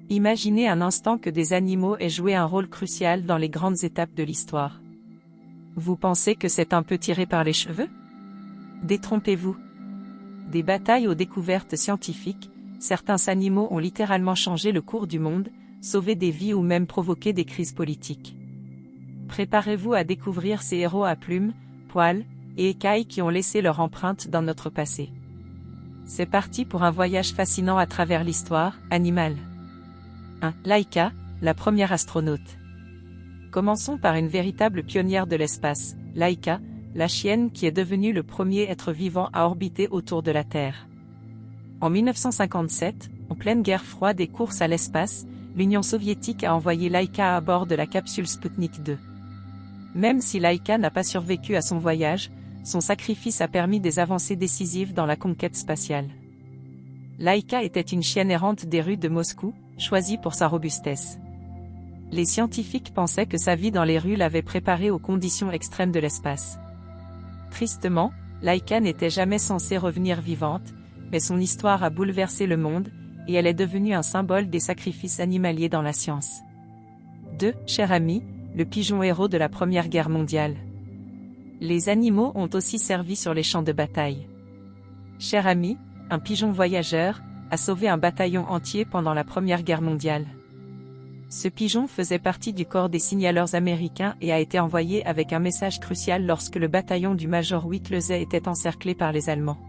Imaginez un instant que des animaux aient joué un rôle crucial dans les grandes étapes de l'histoire. Vous pensez que c'est un peu tiré par les cheveux? Détrompez-vous. Des batailles aux découvertes scientifiques, certains animaux ont littéralement changé le cours du monde, sauvé des vies ou même provoqué des crises politiques. Préparez-vous à découvrir ces héros à plumes, poils et écailles qui ont laissé leur empreinte dans notre passé. C'est parti pour un voyage fascinant à travers l'histoire animale. 1. Laika, la première astronaute. Commençons par une véritable pionnière de l'espace, Laika, la chienne qui est devenue le premier être vivant à orbiter autour de la Terre. En 1957, en pleine guerre froide et course à l'espace, l'Union soviétique a envoyé Laika à bord de la capsule Sputnik 2. Même si Laika n'a pas survécu à son voyage, son sacrifice a permis des avancées décisives dans la conquête spatiale. Laika était une chienne errante des rues de Moscou, choisie pour sa robustesse. Les scientifiques pensaient que sa vie dans les rues l'avait préparée aux conditions extrêmes de l'espace. Tristement, Laika n'était jamais censée revenir vivante, mais son histoire a bouleversé le monde, et elle est devenue un symbole des sacrifices animaliers dans la science. 2. Cher Ami, le pigeon héros de la Première Guerre mondiale. Les animaux ont aussi servi sur les champs de bataille. Cher Ami, un pigeon voyageur, a sauvé un bataillon entier pendant la Première Guerre mondiale. Ce pigeon faisait partie du corps des signaleurs américains et a été envoyé avec un message crucial lorsque le bataillon du major Whittlesey était encerclé par les Allemands.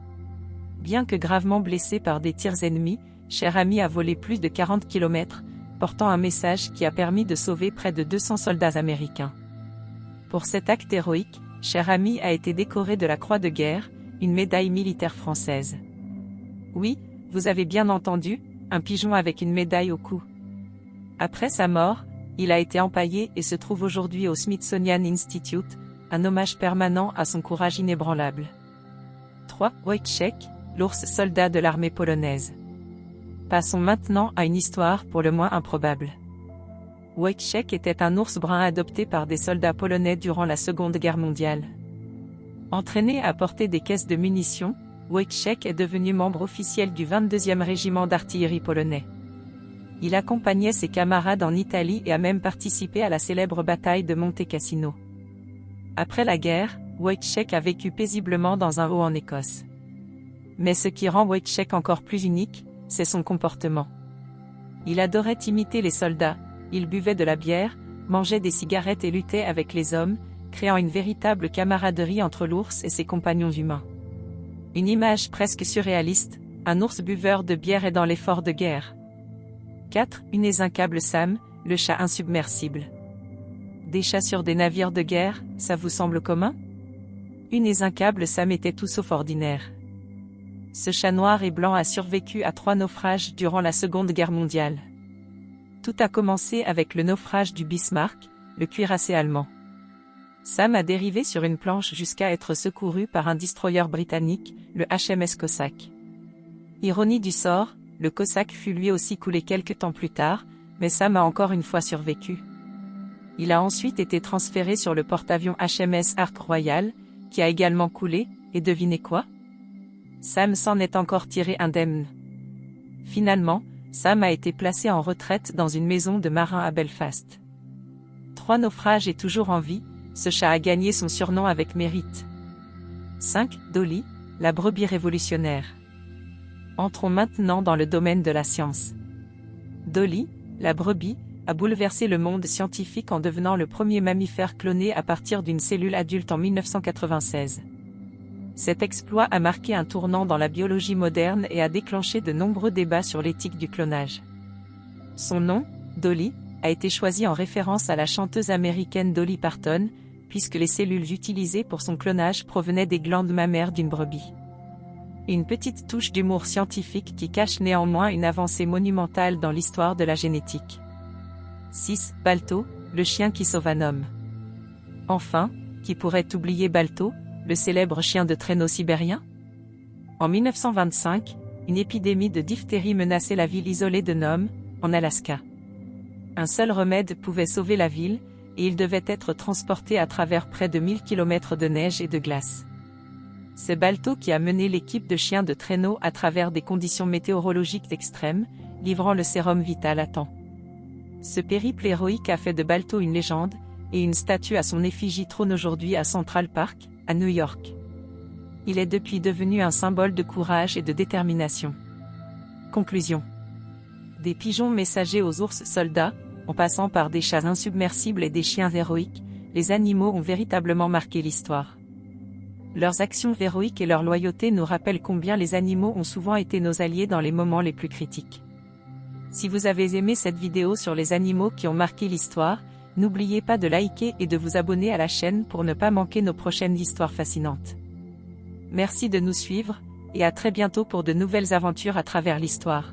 Bien que gravement blessé par des tirs ennemis, Cher Ami a volé plus de 40 km, portant un message qui a permis de sauver près de 200 soldats américains. Pour cet acte héroïque, Cher Ami a été décoré de la Croix de guerre, une médaille militaire française. Oui, vous avez bien entendu, un pigeon avec une médaille au cou. Après sa mort, il a été empaillé et se trouve aujourd'hui au Smithsonian Institute, un hommage permanent à son courage inébranlable. 3. Wojciech, l'ours soldat de l'armée polonaise. Passons maintenant à une histoire pour le moins improbable. Wojciech était un ours brun adopté par des soldats polonais durant la Seconde Guerre mondiale. Entraîné à porter des caisses de munitions, Wojciech est devenu membre officiel du 22e régiment d'artillerie polonais. Il accompagnait ses camarades en Italie et a même participé à la célèbre bataille de Monte Cassino. Après la guerre, Wojciech a vécu paisiblement dans un haut en Écosse. Mais ce qui rend Wojciech encore plus unique, c'est son comportement. Il adorait imiter les soldats, il buvait de la bière, mangeait des cigarettes et luttait avec les hommes, créant une véritable camaraderie entre l'ours et ses compagnons humains. Une image presque surréaliste, un ours buveur de bière est dans l'effort de guerre. 4. Unésincable Sam, le chat insubmersible. Des chats sur des navires de guerre, ça vous semble commun? Unésincable Sam était tout sauf ordinaire. Ce chat noir et blanc a survécu à 3 naufrages durant la Seconde Guerre mondiale. Tout a commencé avec le naufrage du Bismarck, le cuirassé allemand. Sam a dérivé sur une planche jusqu'à être secouru par un destroyer britannique, le HMS Cossack. Ironie du sort, le Cossack fut lui aussi coulé quelque temps plus tard, mais Sam a encore une fois survécu. Il a ensuite été transféré sur le porte-avions HMS Ark Royal, qui a également coulé, et devinez quoi? Sam s'en est encore tiré indemne. Finalement, Sam a été placé en retraite dans une maison de marins à Belfast. 3 naufrages et toujours en vie, ce chat a gagné son surnom avec mérite. 5. Dolly, la brebis révolutionnaire. Entrons maintenant dans le domaine de la science. Dolly, la brebis, a bouleversé le monde scientifique en devenant le premier mammifère cloné à partir d'une cellule adulte en 1996. Cet exploit a marqué un tournant dans la biologie moderne et a déclenché de nombreux débats sur l'éthique du clonage. Son nom, Dolly, a été choisi en référence à la chanteuse américaine Dolly Parton, puisque les cellules utilisées pour son clonage provenaient des glandes mammaires d'une brebis. Une petite touche d'humour scientifique qui cache néanmoins une avancée monumentale dans l'histoire de la génétique. 6. Balto, le chien qui sauve un homme. Enfin, qui pourrait oublier Balto, le célèbre chien de traîneau sibérien? En 1925, une épidémie de diphtérie menaçait la ville isolée de Nome, en Alaska. Un seul remède pouvait sauver la ville, et il devait être transporté à travers près de 1000 km de neige et de glace. C'est Balto qui a mené l'équipe de chiens de traîneau à travers des conditions météorologiques extrêmes, livrant le sérum vital à temps. Ce périple héroïque a fait de Balto une légende, et une statue à son effigie trône aujourd'hui à Central Park, à New York. Il est depuis devenu un symbole de courage et de détermination. Conclusion. Des pigeons messagers aux ours soldats, en passant par des chats insubmersibles et des chiens héroïques, les animaux ont véritablement marqué l'histoire. Leurs actions héroïques et leur loyauté nous rappellent combien les animaux ont souvent été nos alliés dans les moments les plus critiques. Si vous avez aimé cette vidéo sur les animaux qui ont marqué l'histoire, n'oubliez pas de liker et de vous abonner à la chaîne pour ne pas manquer nos prochaines histoires fascinantes. Merci de nous suivre, et à très bientôt pour de nouvelles aventures à travers l'histoire.